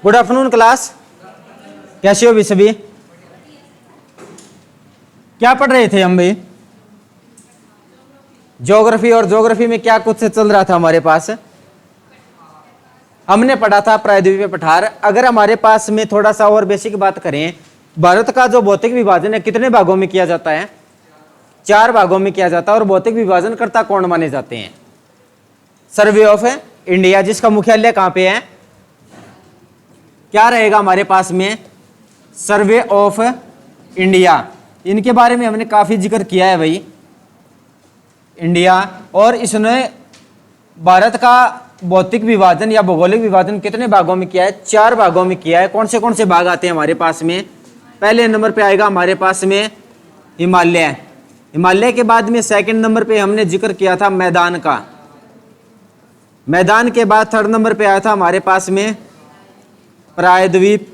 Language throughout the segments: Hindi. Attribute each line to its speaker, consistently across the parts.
Speaker 1: गुड आफ्टरनून क्लास, कैसे हो भी सभी? क्या पढ़ रहे थे हम भी? ज्योग्राफी। और ज्योग्राफी में क्या कुछ चल रहा था हमारे पास? हमने पढ़ा था प्रायद्वीपीय पठार। अगर हमारे पास में थोड़ा सा और बेसिक बात करें, भारत का जो भौतिक विभाजन है कितने भागों में किया जाता है? 4 भागों में किया जाता है। और भौतिक विभाजन करता कौन माने जाते हैं? सर्वे ऑफ इंडिया, जिसका मुख्यालय कहां पे है? क्या रहेगा हमारे पास में? Survey of India. इनके बारे में हमने काफी जिक्र किया है भाई, इंडिया। और इसने भारत का भौतिक विभाजन या भौगोलिक विभाजन कितने भागों में किया है? 4 भागों में किया है। कौन से भाग आते हैं हमारे पास में? पहले नंबर पे आएगा हमारे पास में हिमालय। हिमालय के बाद में सेकंड नंबर पे हमने जिक्र किया था मैदान का। मैदान के बाद थर्ड नंबर पे आया था हमारे पास में प्रायद्वीप।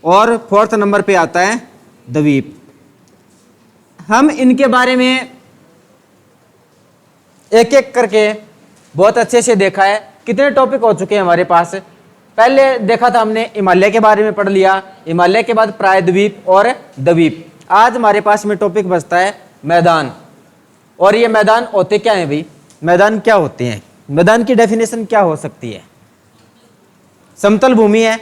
Speaker 1: और फोर्थ नंबर पे आता है द्वीप। हम इनके बारे में एक एक करके बहुत अच्छे से देखा है। कितने टॉपिक हो चुके हैं हमारे पास? पहले देखा था हमने हिमालय के बारे में पढ़ लिया, हिमालय के बाद प्रायद्वीप और द्वीप। आज हमारे पास में टॉपिक बचता है मैदान। और ये मैदान होते क्या है भाई? मैदान क्या होते हैं? मैदान की डेफिनेशन क्या हो सकती है? समतल भूमि है,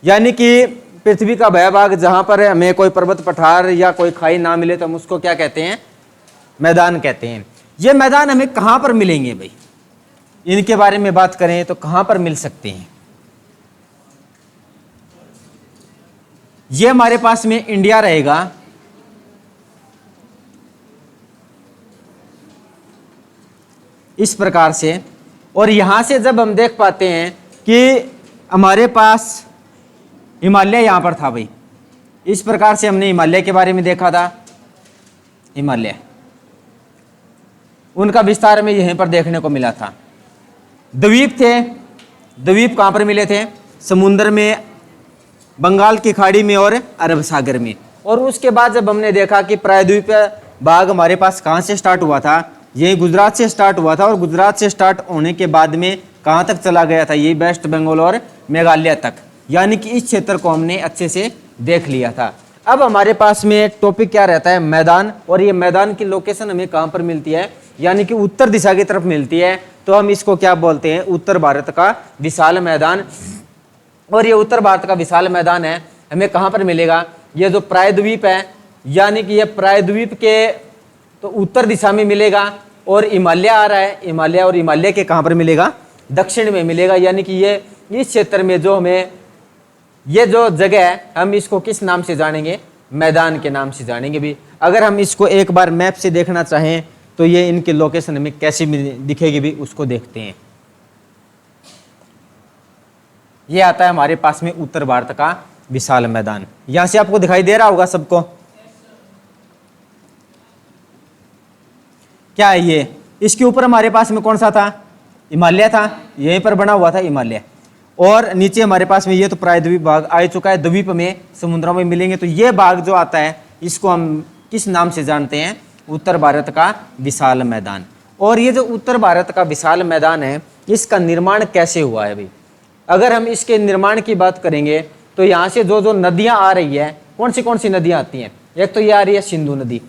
Speaker 1: यानी कि पृथ्वी का वह भाग जहां पर हमें कोई पर्वत पठार या कोई खाई ना मिले तो हम उसको क्या कहते हैं? मैदान कहते हैं। ये मैदान हमें कहां पर मिलेंगे भाई? इनके बारे में बात करें तो कहां पर मिल सकते हैं? ये हमारे पास में इंडिया रहेगा। इस प्रकार से। और यहां से जब हम देख पाते हैं कि हमारे पास हिमालय यहां पर था भाई, इस प्रकार से हमने हिमालय के बारे में देखा था। हिमालय, उनका विस्तार में यहीं पर देखने को मिला था। द्वीप थे। द्वीप कहां पर मिले थे? समुद्र में, बंगाल की खाड़ी में और अरब सागर में। और उसके बाद जब हमने देखा कि प्रायद्वीप भाग हमारे पास कहां से स्टार्ट हुआ था? यही गुजरात से स्टार्ट हुआ था। और गुजरात से स्टार्ट होने के बाद में कहां तक चला गया था? ये वेस्ट बंगाल और मेघालय तक। यानी कि इस क्षेत्र को हमने अच्छे से देख लिया था। अब हमारे पास में टॉपिक क्या रहता है? मैदान। और ये मैदान की लोकेशन हमें कहां पर मिलती है? यानी कि उत्तर दिशा की तरफ मिलती है। तो हम इसको क्या बोलते हैं? उत्तर भारत का विशाल मैदान। और ये उत्तर भारत का विशाल मैदान है, हमें कहां पर मिलेगा? ये जो प्रायद्वीप है, यानी कि ये प्रायद्वीप के तो उत्तर दिशा में मिलेगा। और हिमालय आ रहा है, हिमालय, और हिमालय के कहां पर मिलेगा? दक्षिण में मिलेगा। यानी कि ये इस क्षेत्र में जो हमें ये जो जगह है, हम इसको किस नाम से जानेंगे? मैदान के नाम से जानेंगे भी। अगर हम इसको एक बार मैप से देखना चाहें तो ये इनकी लोकेशन हमें कैसे दिखेगी भी, उसको देखते हैं। ये आता है हमारे पास में उत्तर भारत का विशाल मैदान। यहां से आपको दिखाई दे रहा होगा सबको। क्या है ये? इसके ऊपर हमारे पास में कौन सा था? हिमालय था। यहीं पर बना हुआ था हिमालय। और नीचे हमारे पास में ये तो प्रायद्वीप भाग आ चुका है। द्वीप में समुद्रों में मिलेंगे। तो ये भाग जो आता है इसको हम किस नाम से जानते हैं? उत्तर भारत का विशाल मैदान। और ये जो उत्तर भारत का विशाल मैदान है, इसका निर्माण कैसे हुआ है भाई? अगर हम इसके निर्माण की बात करेंगे तो यहाँ से जो नदियाँ आ रही है, कौन सी नदियाँ आती हैं? एक तो ये आ रही है सिंधु नदी,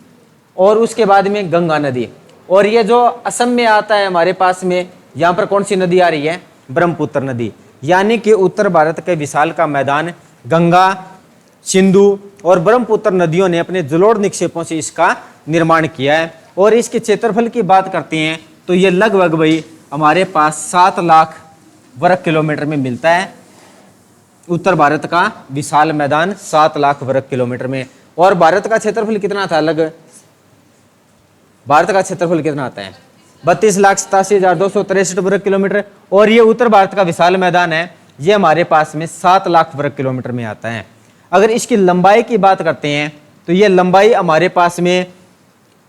Speaker 1: और उसके बाद में गंगा नदी। और ये जो असम में आता है हमारे पास में, यहाँ पर कौन सी नदी आ रही है? ब्रह्मपुत्र नदी। यानी कि उत्तर भारत के विशाल का मैदान गंगा, सिंधु और ब्रह्मपुत्र नदियों ने अपने जलोढ़ निक्षेपों से इसका निर्माण किया है। और इसके क्षेत्रफल की बात करते हैं तो ये लगभग भाई हमारे पास 7 लाख वर्ग किलोमीटर में मिलता है। उत्तर भारत का विशाल मैदान 7 लाख वर्ग किलोमीटर में। और भारत का क्षेत्रफल कितना था? भारत का क्षेत्रफल कितना आता है? 32,87,263 वर्ग किलोमीटर। और ये उत्तर भारत का विशाल मैदान है, ये हमारे पास में 7 लाख वर्ग किलोमीटर में आता है। अगर इसकी लंबाई की बात करते हैं तो ये लंबाई हमारे पास में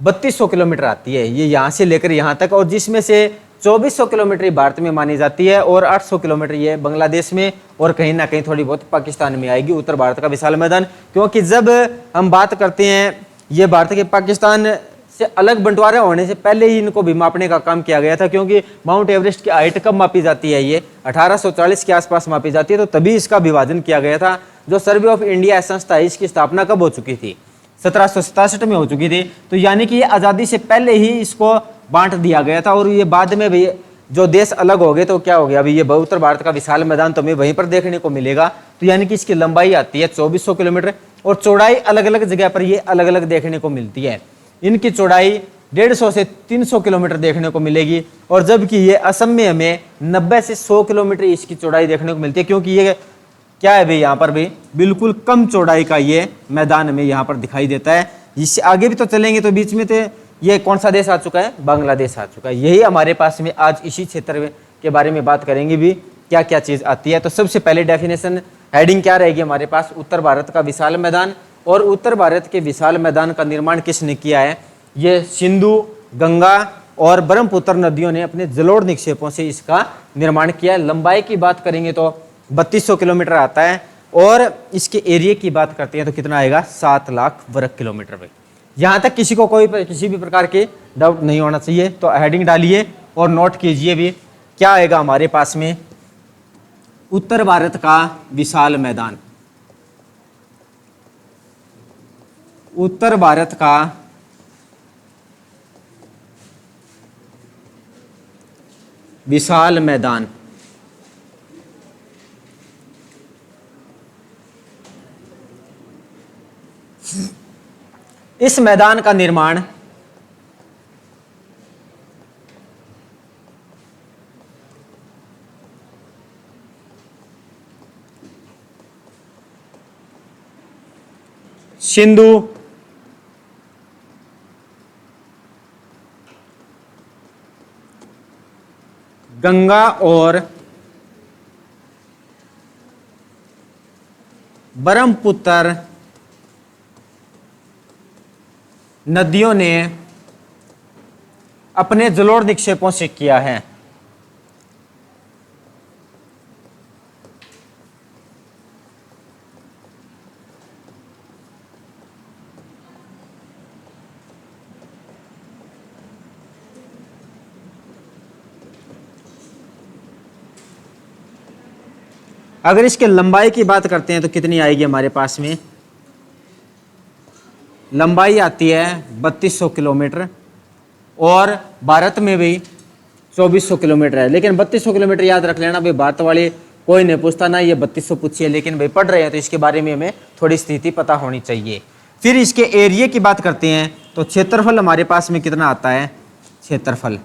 Speaker 1: 3200 किलोमीटर आती है, ये यहाँ से लेकर यहाँ तक। और जिसमें से 2400 किलोमीटर भारत में मानी जाती है और 800 किलोमीटर ये बांग्लादेश में और कहीं ना कहीं थोड़ी बहुत पाकिस्तान में आएगी उत्तर भारत का विशाल मैदान। क्योंकि जब हम बात करते हैं ये भारत के पाकिस्तान से अलग बंटवारा होने से पहले ही इनको भी मापने का काम किया गया था, क्योंकि माउंट एवरेस्ट की हाइट कब मापी जाती है, ये 1840 के आसपास मापी जाती है, तो तभी इसका विभाजन किया गया था। जो सर्वे ऑफ इंडिया संस्था है, इसकी स्थापना कब हो चुकी थी, 1767 में हो चुकी थी। तो यानी कि ये आज़ादी से पहले ही इसको बांट दिया गया था, और ये बाद में भी जो देश अलग हो गए तो क्या हो गया, अभी ये उत्तर भारत का विशाल मैदान तो हमें वहीं पर देखने को मिलेगा। तो यानी कि इसकी लंबाई आती है 2400 किलोमीटर और चौड़ाई अलग अलग जगह पर ये अलग अलग देखने को मिलती है। इनकी चौड़ाई 150 से 300 किलोमीटर देखने को मिलेगी, और जबकि ये असम में हमें 90 से 100 किलोमीटर इसकी चौड़ाई देखने को मिलती है, क्योंकि ये क्या है भाई, यहाँ पर भी बिल्कुल कम चौड़ाई का ये मैदान हमें यहाँ पर दिखाई देता है। इससे आगे भी तो चलेंगे तो बीच में तो ये कौन सा देश आ चुका है, बांग्लादेश आ चुका है। यही हमारे पास में आज इसी क्षेत्र के बारे में बात करेंगे भी, क्या क्या चीज़ आती है। तो सबसे पहले डेफिनेशन हेडिंग क्या रहेगी हमारे पास, उत्तर भारत का विशाल मैदान। और उत्तर भारत के विशाल मैदान का निर्माण किसने किया है, ये सिंधु, गंगा और ब्रह्मपुत्र नदियों ने अपने जलोढ़ निक्षेपों से इसका निर्माण किया है। लंबाई की बात करेंगे तो 3200 किलोमीटर आता है, और इसके एरिया की बात करते हैं तो कितना आएगा, 7 लाख वर्ग किलोमीटर में। यहाँ तक किसी को किसी भी प्रकार के डाउट नहीं होना चाहिए। तो हेडिंग डालिए और नोट कीजिए भी, क्या आएगा हमारे पास में, उत्तर भारत का विशाल मैदान। उत्तर भारत का विशाल मैदान। इस मैदान का निर्माण सिंधु, गंगा और ब्रह्मपुत्र नदियों ने अपने जलोढ़ निक्षेपों से किया है। अगर इसके लंबाई की बात करते हैं तो कितनी आएगी हमारे पास में, लंबाई आती है 3200 किलोमीटर, और भारत में भी 2400 किलोमीटर है। लेकिन 3200 किलोमीटर याद रख लेना भाई, भारत वाले कोई नहीं पूछता ना, ये 3200 पूछिए, लेकिन भाई पढ़ रहे हैं तो इसके बारे में हमें थोड़ी स्थिति पता होनी चाहिए। फिर इसके एरिया की बात करते हैं तो क्षेत्रफल हमारे पास में कितना आता है, क्षेत्रफल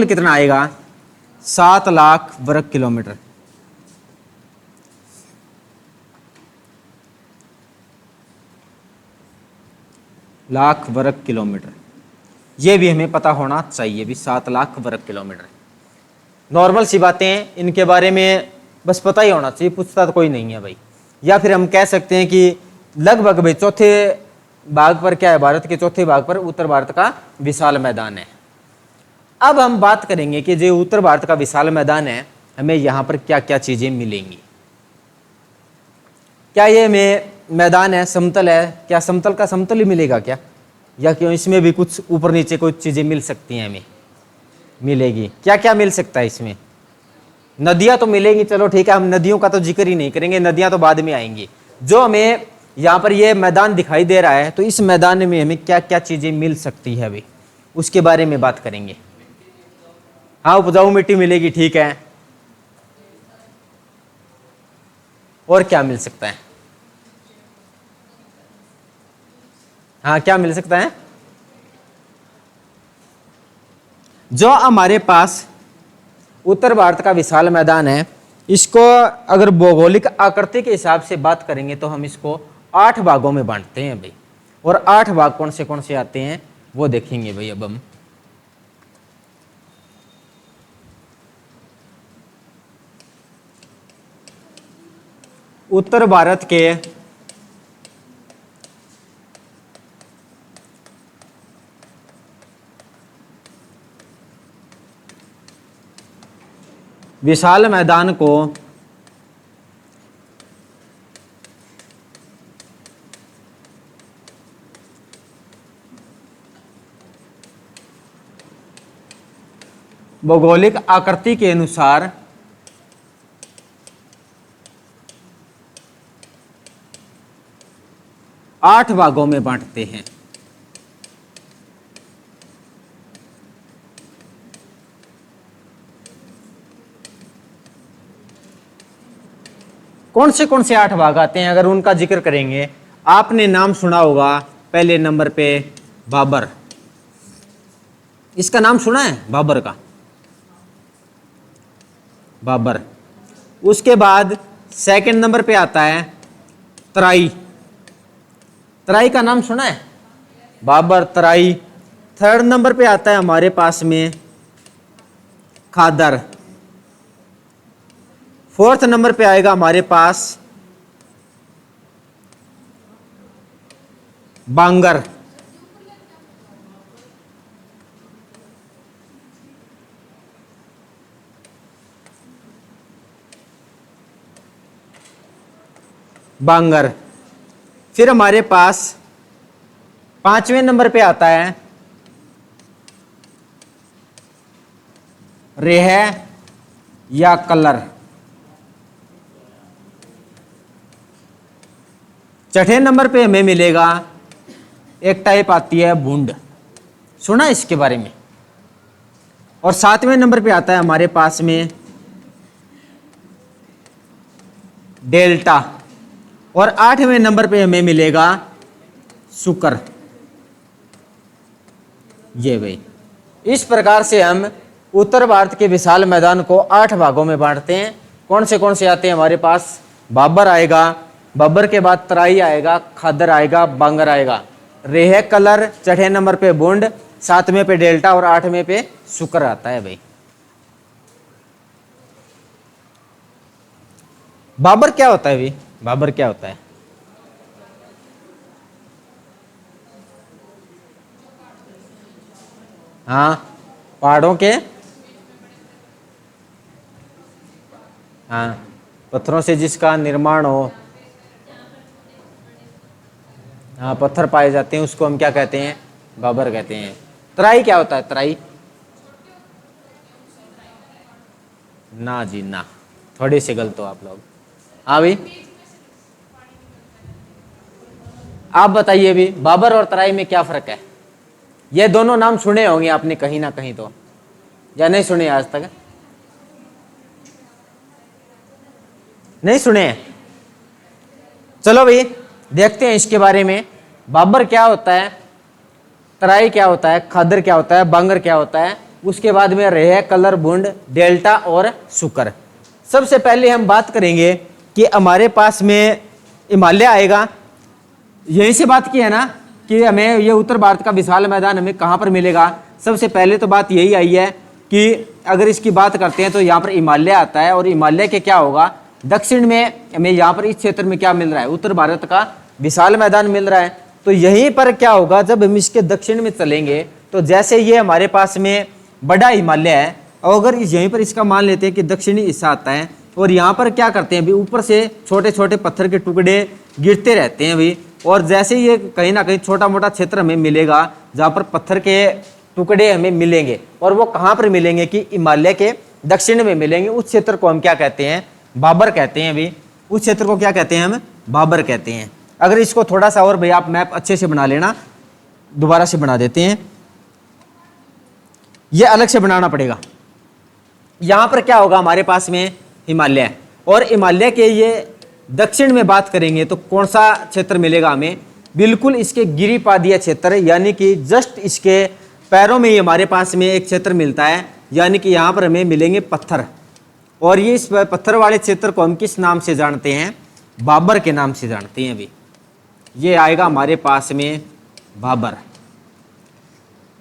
Speaker 1: कितना आएगा, 7 लाख वर्ग किलोमीटर। लाख वर्ग किलोमीटर, ये भी हमें पता होना चाहिए भी, 7 लाख वर्ग किलोमीटर। नॉर्मल सी बातें हैं, इनके बारे में बस पता ही होना चाहिए, पूछता तो कोई नहीं है भाई। या फिर हम कह सकते हैं कि लगभग भाई चौथे भाग पर क्या है, भारत के चौथे भाग पर उत्तर भारत का विशाल मैदान है। अब हम बात करेंगे कि जो उत्तर भारत का विशाल मैदान है, हमें यहाँ पर क्या क्या चीज़ें मिलेंगी। क्या ये मैदान है, समतल है, क्या समतल का समतल ही मिलेगा क्या, या क्यों इसमें भी कुछ ऊपर नीचे कुछ चीज़ें मिल सकती हैं, हमें मिलेगी। क्या क्या मिल सकता है इसमें, नदियाँ तो मिलेंगी, चलो ठीक है, हम नदियों का तो जिक्र ही नहीं करेंगे, नदियाँ तो बाद में आएंगी। जो हमें यहाँ पर ये मैदान दिखाई दे रहा है, तो इस मैदान में हमें क्या क्या चीज़ें मिल सकती है अभी, उसके बारे में बात करेंगे। हाँ, उपजाऊ मिट्टी मिलेगी, ठीक है, और क्या मिल सकता है, हाँ क्या मिल सकता है, जो हमारे पास उत्तर भारत का विशाल मैदान है, इसको अगर भौगोलिक आकृति के हिसाब से बात करेंगे तो हम इसको 8 भागों में बांटते हैं भाई। और 8 भाग कौन से आते हैं वो देखेंगे भाई अब हम। उत्तर भारत के विशाल मैदान को भौगोलिक आकृति के अनुसार आठ भागों में बांटते हैं। कौन से 8 भाग आते हैं, अगर उनका जिक्र करेंगे, आपने नाम सुना होगा पहले नंबर पे बाबर। इसका नाम सुना है बाबर का, बाबर। उसके बाद सेकंड नंबर पे आता है तराई। तराई का नाम सुना है, बाबर, तराई। थर्ड नंबर पे आता है हमारे पास में खादर। फोर्थ नंबर पे आएगा हमारे पास बांगर। बांगर। फिर हमारे पास 5वें नंबर पे आता है रेह या कलर। छठे नंबर पे हमें मिलेगा एक टाइप आती है भूंड, सुना इसके बारे में। और 7वें नंबर पे आता है हमारे पास में डेल्टा। और 8वें नंबर पे हमें मिलेगा सुकर। ये भाई, इस प्रकार से हम उत्तर भारत के विशाल मैदान को 8 भागों में बांटते हैं। कौन से आते हैं हमारे पास, बाबर आएगा, बाबर के बाद तराई आएगा, खादर आएगा, बांगर आएगा, रेह कलर, छठे नंबर पे बूंद, 7वें पे डेल्टा और 8वें पे सुकर आता है भाई। बाबर क्या होता है भाई, बाबर क्या होता है? हाँ, पहाड़ों के, हाँ, पत्थरों से जिसका निर्माण हो, हाँ, पत्थर पाए जाते हैं, उसको हम क्या कहते हैं, बाबर कहते हैं। तराई क्या होता है, तराई? ना जी ना, थोड़े से गलत हो आप लोग। हाँ भाई, आप बताइए भी, बाबर और तराई में क्या फर्क है? ये दोनों नाम सुने होंगे आपने कहीं ना कहीं तो, या नहीं सुने आज तक? नहीं सुने हैं? चलो भाई देखते हैं इसके बारे में। बाबर क्या होता है, तराई क्या होता है, खादर क्या होता है, बांगर क्या होता है, उसके बाद में रेह, कलर, बूंद, डेल्टा और सुकर। सबसे पहले हम बात करेंगे कि हमारे पास में हिमालय आएगा। यहीं से बात की है ना कि हमें ये उत्तर भारत का विशाल मैदान हमें कहाँ पर मिलेगा। सबसे पहले तो बात यही आई है कि अगर इसकी बात करते हैं तो यहाँ पर हिमालय आता है। और हिमालय के क्या होगा, दक्षिण में हमें यहाँ पर इस क्षेत्र में क्या मिल रहा है, उत्तर भारत का विशाल मैदान मिल रहा है। तो यहीं पर क्या होगा, जब हम इसके दक्षिण में चलेंगे तो जैसे ये हमारे पास में बड़ा हिमालय है, और अगर यहीं पर इसका मान लेते हैं कि दक्षिणी हिस्सा आता है, और यहाँ पर क्या करते हैं भी, ऊपर से छोटे छोटे पत्थर के टुकड़े गिरते रहते हैं भी। और जैसे ये कहीं ना कहीं छोटा मोटा क्षेत्र हमें मिलेगा जहाँ पर पत्थर के टुकड़े हमें मिलेंगे, और वो कहाँ पर मिलेंगे कि हिमालय के दक्षिण में मिलेंगे। उस क्षेत्र को हम क्या कहते हैं, बाबर कहते हैं भी। उस क्षेत्र को क्या कहते हैं हम, बाबर कहते हैं। अगर इसको थोड़ा सा और भाई आप मैप अच्छे से बना लेना, दोबारा से बना देते हैं, ये अलग से बनाना पड़ेगा। यहां पर क्या होगा, हमारे पास में हिमालय, और हिमालय के ये दक्षिण में बात करेंगे तो कौन सा क्षेत्र मिलेगा हमें, बिल्कुल इसके गिरिपादीय क्षेत्र, यानी कि जस्ट इसके पैरों में ही हमारे पास में एक क्षेत्र मिलता है, यानी कि यहाँ पर हमें मिलेंगे पत्थर। और ये इस पत्थर वाले क्षेत्र को हम किस नाम से जानते हैं, बाबर के नाम से जानते हैं। अभी ये आएगा हमारे पास में बाबर।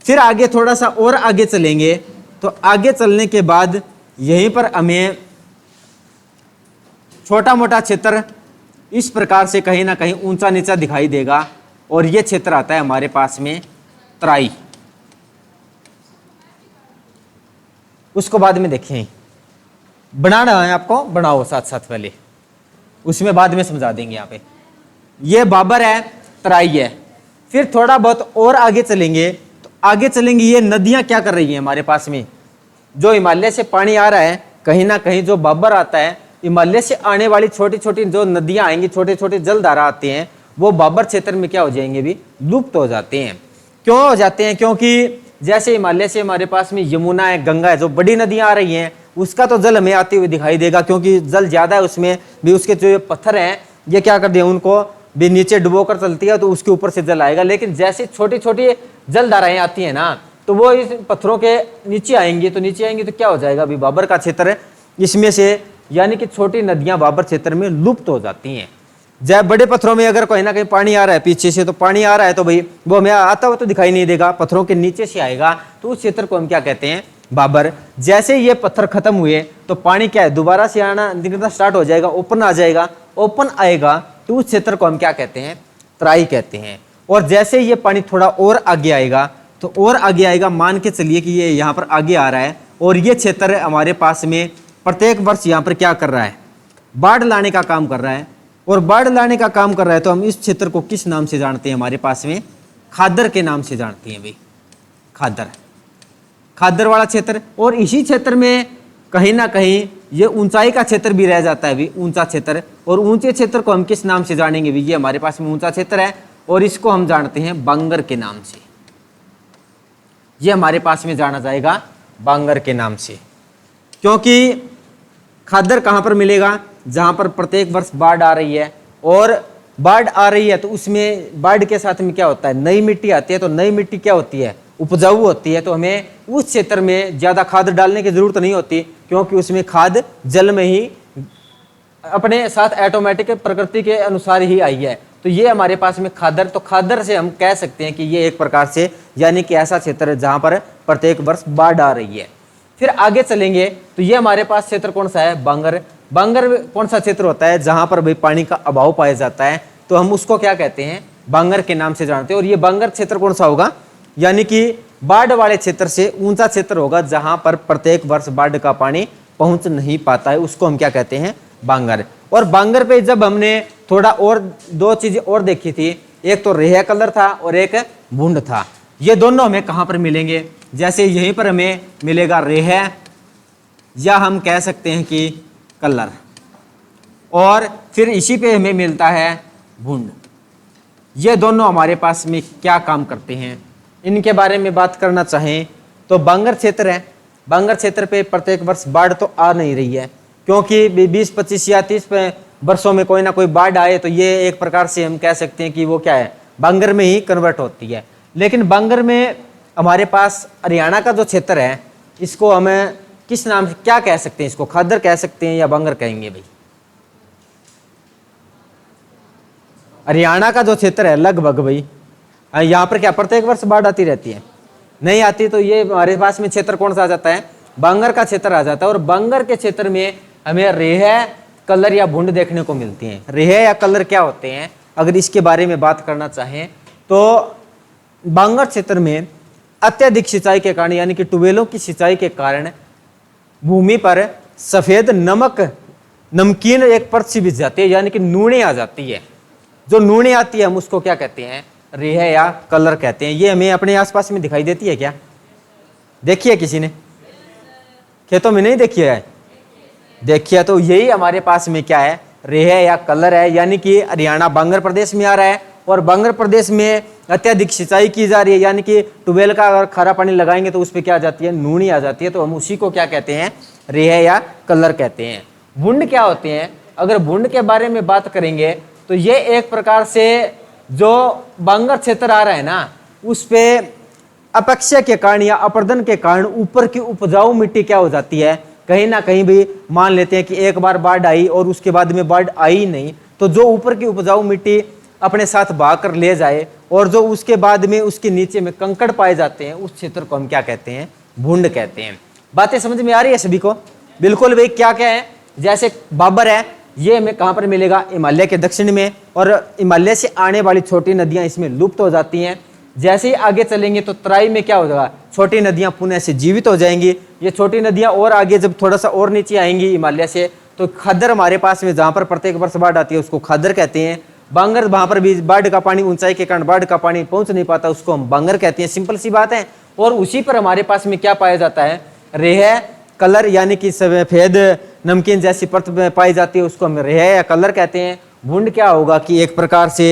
Speaker 1: फिर आगे थोड़ा सा और आगे चलेंगे तो आगे चलने के बाद यहीं पर हमें छोटा मोटा क्षेत्र इस प्रकार से कहीं ना कहीं ऊंचा नीचा दिखाई देगा, और ये क्षेत्र आता है हमारे पास में तराई। उसको बाद में देखें, बनाना है आपको, बनाओ साथ साथ, पहले उसमें बाद में समझा देंगे। यहाँ पे ये बाबर है, तराई है। फिर थोड़ा बहुत और आगे चलेंगे तो आगे चलेंगे, ये नदियां क्या कर रही हैं हमारे पास में, जो हिमालय से पानी आ रहा है, कहीं ना कहीं जो बाबर आता है, हिमालय से आने वाली छोटी छोटी जो नदियां आएंगी, छोटे छोटे जलधारा आते हैं, वो बाबर क्षेत्र में क्या हो जाएंगे, भी लुप्त हो जाते हैं। क्यों हो जाते हैं? क्योंकि जैसे हिमालय से हमारे पास में यमुना है, गंगा है, जो बड़ी नदियां आ रही हैं, उसका तो जल हमें आते हुए दिखाई देगा, क्योंकि जल ज्यादा है उसमें भी। उसके जो पत्थर हैं ये क्या कर दिए, उनको भी नीचे डुबो कर चलती है, तो उसके ऊपर से जल आएगा। लेकिन जैसे छोटी छोटी जलधाराएं आती है ना, तो वो इस पत्थरों के नीचे आएंगी, तो नीचे आएंगी तो क्या हो जाएगा, अभी बाबर का क्षेत्र इसमें से, यानी कि छोटी नदियां बाबर क्षेत्र में लुप्त हो जाती हैं। जब बड़े पत्थरों में अगर कहीं ना कहीं पानी आ रहा है पीछे से, तो पानी आ रहा है तो भाई वो हमें आता हुआ तो दिखाई नहीं देगा, पत्थरों के नीचे से आएगा, तो उस क्षेत्र को हम क्या कहते हैं, बाबर। जैसे ये पत्थर खत्म हुए तो पानी क्या है, दोबारा से आना निकलना स्टार्ट हो जाएगा, ओपन आ जाएगा। ओपन आएगा तो उस क्षेत्र को हम क्या कहते हैं, तराई कहते हैं। और जैसे ये पानी थोड़ा और आगे आएगा, तो और आगे आएगा, मान के चलिए कि ये यहाँ पर आगे आ रहा है, और ये क्षेत्र हमारे पास में प्रत्येक वर्ष यहाँ पर क्या कर रहा है, बाढ़ लाने का काम कर रहा है। और बाढ़ लाने का काम कर रहा है, तो हम इस क्षेत्र को किस नाम से जानते हैं, हमारे पास में खादर के नाम से जानते हैं भाई, खादर, खादर वाला क्षेत्र। और इसी क्षेत्र में कहीं ना कहीं ये ऊंचाई का क्षेत्र भी रह जाता है भी, ऊंचा क्षेत्र। और ऊंचे क्षेत्र को हम किस नाम से जानेंगे भी, ये हमारे पास में ऊंचा क्षेत्र है, और इसको हम जानते हैं बांगर के नाम से। ये हमारे पास में जाना जाएगा बांगर के नाम से, क्योंकि खादर कहाँ पर मिलेगा, जहाँ पर प्रत्येक वर्ष बाढ़ आ रही है। और बाढ़ आ रही है तो उसमें बाढ़ के साथ में क्या होता है, नई मिट्टी आती है, तो नई मिट्टी क्या होती है, उपजाऊ होती है। तो हमें उस क्षेत्र में ज़्यादा खाद डालने की जरूरत नहीं होती, क्योंकि उसमें खाद जल में ही अपने साथ ऑटोमेटिक प्रकृति के अनुसार ही आई है। तो ये हमारे पास में खादर, तो खादर से हम कह सकते हैं कि ये एक प्रकार से, यानी कि ऐसा क्षेत्र है जहाँ पर प्रत्येक वर्ष बाढ़ आ रही है। फिर आगे चलेंगे तो ये हमारे पास क्षेत्र कौन सा है, बांगर। बांगर कौन सा क्षेत्र होता है, जहाँ पर भाई पानी का अभाव पाया जाता है, तो हम उसको क्या कहते हैं, बांगर के नाम से जानते हैं। और ये बांगर क्षेत्र कौन सा होगा, यानी कि बाढ़ वाले क्षेत्र से ऊंचा क्षेत्र होगा, जहाँ पर प्रत्येक वर्ष बाढ़ का पानी पहुंच नहीं पाता है, उसको हम क्या कहते हैं, बांगर। और बांगर पे जब हमने थोड़ा और दो चीजें और देखी थी, एक तो रेह कलर था और एक भूंड था। ये दोनों हमें कहाँ पर मिलेंगे, जैसे यहीं पर हमें मिलेगा रेह, या हम कह सकते हैं कि कलर, और फिर इसी पे हमें मिलता है भूंड। ये दोनों हमारे पास में क्या काम करते हैं, इनके बारे में बात करना चाहें तो बांगर क्षेत्र है। बांगर क्षेत्र पे प्रत्येक वर्ष बाढ़ तो आ नहीं रही है, क्योंकि 20, 25 या 30 वर्षों में कोई ना कोई बाढ़ आए, तो ये एक प्रकार से हम कह सकते हैं कि वो क्या है, बांगर में ही कन्वर्ट होती है। लेकिन बांगर में हमारे पास हरियाणा का जो क्षेत्र है, इसको हमें किस नाम से क्या कह सकते हैं, इसको खादर कह सकते हैं या बांगर कहेंगे भाई? हरियाणा का जो क्षेत्र है लगभग भाई, यहाँ पर क्या प्रत्येक वर्ष बाढ़ आती रहती है, नहीं आती, तो ये हमारे पास में क्षेत्र कौन सा आ जाता है, बांगर का क्षेत्र आ जाता है। और बांगर के क्षेत्र में हमें रेह, कलर या भूंड देखने को मिलती हैं। रेह या कलर क्या होते हैं, अगर इसके बारे में बात करना चाहें तो बांगर क्षेत्र में अत्यधिक सिंचाई के कारण, यानी कि ट्यूबवेलों की सिंचाई के कारण भूमि पर सफेद नमकीन एक परत सी बिछ जाती है, यानी कि नूने आ जाती है। जो नूने आती है हम उसको क्या कहते हैं, रेह या कलर कहते हैं। ये हमें अपने आसपास में दिखाई देती है क्या, देखिए किसी ने खेतों में नहीं देखी है, देखिए, तो यही हमारे पास में क्या है, रेह या कलर है। यानी कि हरियाणा बांगर प्रदेश में आ रहा है, और बांगर प्रदेश में अत्यधिक सिंचाई की जा रही है, यानी कि ट्यूबवेल का अगर खारा पानी लगाएंगे तो उस पर क्या आ जाती है, नूनी आ जाती है, तो हम उसी को क्या कहते हैं, रेह या कलर कहते हैं। भूंड क्या होते हैं, अगर भूंड के बारे में बात करेंगे तो ये एक प्रकार से जो बांगर क्षेत्र आ रहा है ना, उस पे अपक्षय के कारण या अपर्दन के कारण ऊपर की उपजाऊ मिट्टी क्या हो जाती है, कहीं ना कहीं भी मान लेते हैं कि एक बार बाढ़ आई और उसके बाद में बाढ़ आई नहीं, तो जो ऊपर की उपजाऊ मिट्टी अपने साथ बहा कर ले जाए, और जो उसके बाद में उसके नीचे में कंकड़ पाए जाते हैं, उस क्षेत्र को हम क्या कहते हैं, भूंड कहते हैं। बातें समझ में आ रही है सभी को? बिल्कुल भाई। क्या क्या है, जैसे बाबर है, ये हमें कहाँ पर मिलेगा, हिमालय के दक्षिण में, और हिमालय से आने वाली छोटी नदियां इसमें लुप्त हो जाती हैं। जैसे ही आगे चलेंगे तो तराई में क्या हो जाएगा, छोटी नदियां पुनः से जीवित हो जाएंगी। ये छोटी नदियां और आगे जब थोड़ा सा और नीचे आएंगी हिमालय से, तो खादर हमारे पास में, जहाँ पर प्रत्येक वर्ष बाढ़ आती है उसको खादर कहते हैं। बांगर, वहां पर भी बाढ़ का पानी, ऊंचाई के कारण बाढ़ का पानी पहुंच नहीं पाता, उसको हम बांगर कहते हैं। सिंपल सी बात है। और उसी पर हमारे पास में क्या पाया जाता है, रेह कलर यानी कि सफेद नमकीन जैसी परत में पाई जाती है, उसको हम रेह या कलर कहते हैं। भूंड क्या होगा कि एक प्रकार से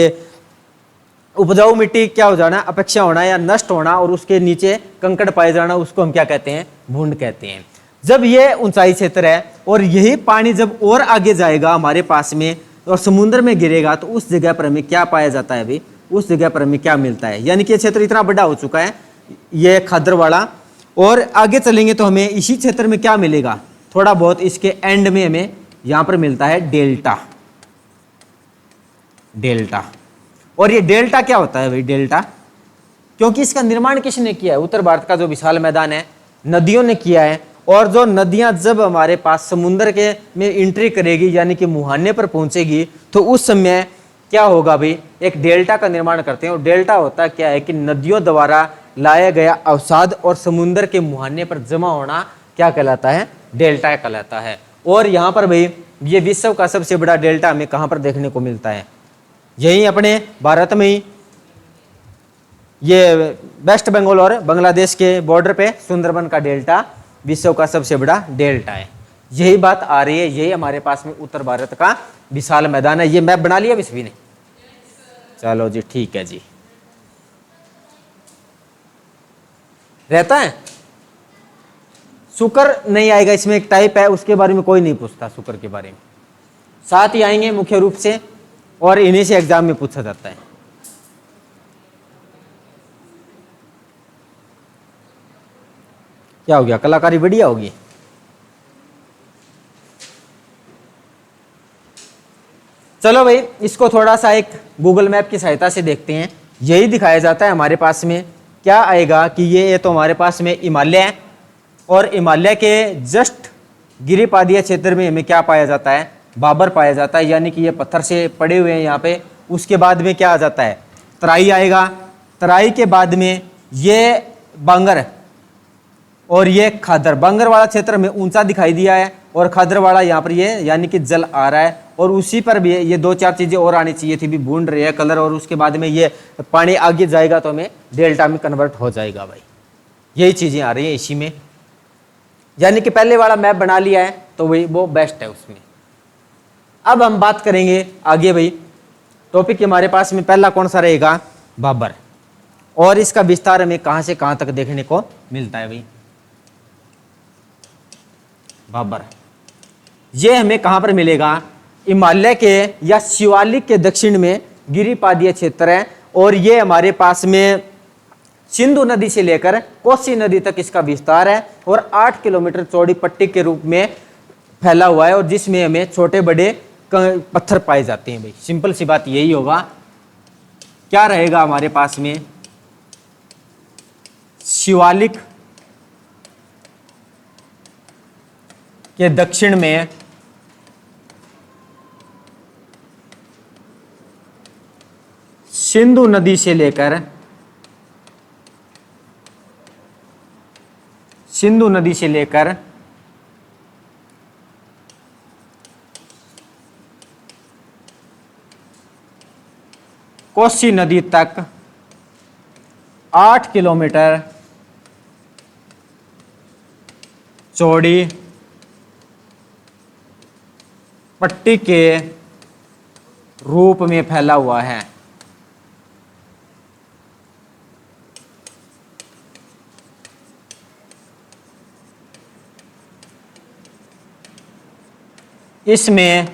Speaker 1: उपजाऊ मिट्टी क्या हो जाना, अपेक्षा होना या नष्ट होना, और उसके नीचे कंकड़ पाए जाना, उसको हम क्या कहते हैं, भूंड कहते हैं। जब ये ऊंचाई क्षेत्र है और यही पानी जब और आगे जाएगा हमारे पास में और समुद्र में गिरेगा, तो उस जगह पर हमें क्या पाया जाता है भाई, उस जगह पर हमें क्या मिलता है, यानी कि ये क्षेत्र इतना बड़ा हो चुका है ये खादर वाला, और आगे चलेंगे तो हमें इसी क्षेत्र में क्या मिलेगा, थोड़ा बहुत इसके एंड में हमें यहां पर मिलता है डेल्टा। डेल्टा, और ये डेल्टा क्या होता है भाई, डेल्टा क्योंकि इसका निर्माण किसने किया है, उत्तर भारत का जो विशाल मैदान है नदियों ने किया है, और जो नदियां जब हमारे पास समुद्र के में एंट्री करेगी यानी कि मुहाने पर पहुंचेगी, तो उस समय क्या होगा भाई, एक डेल्टा का निर्माण करते हैं। और डेल्टा होता क्या है कि नदियों द्वारा लाया गया अवसाद और समुद्र के मुहाने पर जमा होना क्या कहलाता है, डेल्टा कहलाता है। और यहाँ पर भाई ये विश्व का सबसे बड़ा डेल्टा हमें कहाँ पर देखने को मिलता है, यही अपने भारत में ही, ये वेस्ट बंगाल और बांग्लादेश के बॉर्डर पे सुंदरबन का डेल्टा विश्व का सबसे बड़ा डेल्टा है। यही बात आ रही है, यही हमारे पास में उत्तर भारत का विशाल मैदान है। ये मैप बना लिया विश्व ने, चलो जी ठीक है जी, रहता है। शुक्र नहीं आएगा, इसमें एक टाइप है उसके बारे में कोई नहीं पूछता, शुक्र के बारे में साथ ही आएंगे मुख्य रूप से, और इन्हीं से एग्जाम में पूछा जाता है। क्या हो गया, कलाकारी बढ़िया होगी। चलो भाई इसको थोड़ा सा एक गूगल मैप की सहायता से देखते हैं। यही दिखाया जाता है हमारे पास में, क्या आएगा कि ये तो हमारे पास में हिमालय है, और हिमालय के जस्ट गिरिपादीय क्षेत्र में हमें क्या पाया जाता है, बाबर पाया जाता है, यानी कि ये पत्थर से पड़े हुए हैं यहाँ पे। उसके बाद में क्या आ जाता है, तराई आएगा, तराई के बाद में ये बांगर और ये खादर। बांगर वाला क्षेत्र में ऊंचा दिखाई दिया है, और खादर वाला यहाँ पर ये यानी कि जल आ रहा है, और उसी पर भी ये दो चार चीजें और आनी चाहिए थी, भी बूंद रही है कलर, और उसके बाद में ये पानी आगे जाएगा तो हमें डेल्टा में कन्वर्ट हो जाएगा भाई। यही चीजें आ रही हैं इसी में, यानी कि पहले वाला मैप बना लिया है तो वही वो बेस्ट है उसमें। अब हम बात करेंगे आगे भाई, टॉपिक हमारे पास में पहला कौन सा रहेगा, बाबर, और इसका विस्तार हमें कहां से कहां तक देखने को मिलता है भाई। बाबर ये हमें कहां पर मिलेगा, हिमालय के या शिवालिक के दक्षिण में गिरिपादीय क्षेत्र है, और ये हमारे पास में सिंधु नदी से लेकर कोसी नदी तक इसका विस्तार है, और 8 किलोमीटर चौड़ी पट्टी के रूप में फैला हुआ है, और जिसमें हमें छोटे बड़े पत्थर पाए जाते हैं भाई। सिंपल सी बात यही होगा, क्या रहेगा हमारे पास में, शिवालिक के दक्षिण में सिंधु नदी से लेकर कोसी नदी तक 8 किलोमीटर चौड़ी पट्टी के रूप में फैला हुआ है। इसमें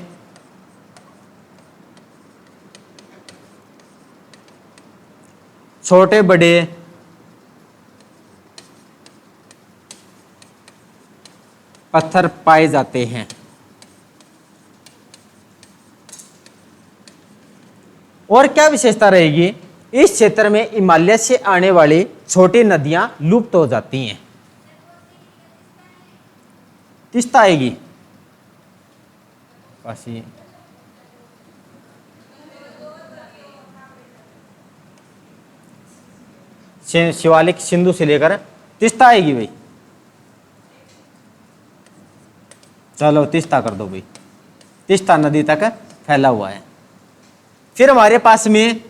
Speaker 1: छोटे बड़े पत्थर पाए जाते हैं, और क्या विशेषता रहेगी, इस क्षेत्र में हिमालय से आने वाली छोटी नदियां लुप्त हो जाती हैं। तीस्ता आएगी, काशी, शिवालिक सिंधु से लेकर तीस्ता आएगी भाई। चलो तीस्ता कर दो भाई, तीस्ता नदी तक फैला हुआ है। फिर हमारे पास में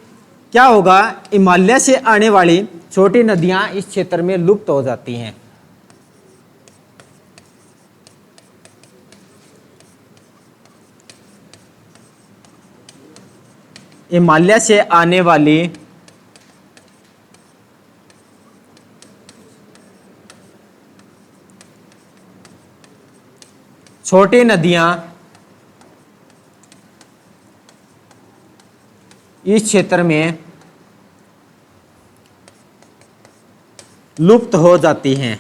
Speaker 1: क्या होगा, हिमालय से आने वाली छोटी नदियां इस क्षेत्र में लुप्त हो जाती हैं। हिमालय से आने वाली छोटी नदियां इस क्षेत्र में लुप्त हो जाती हैं।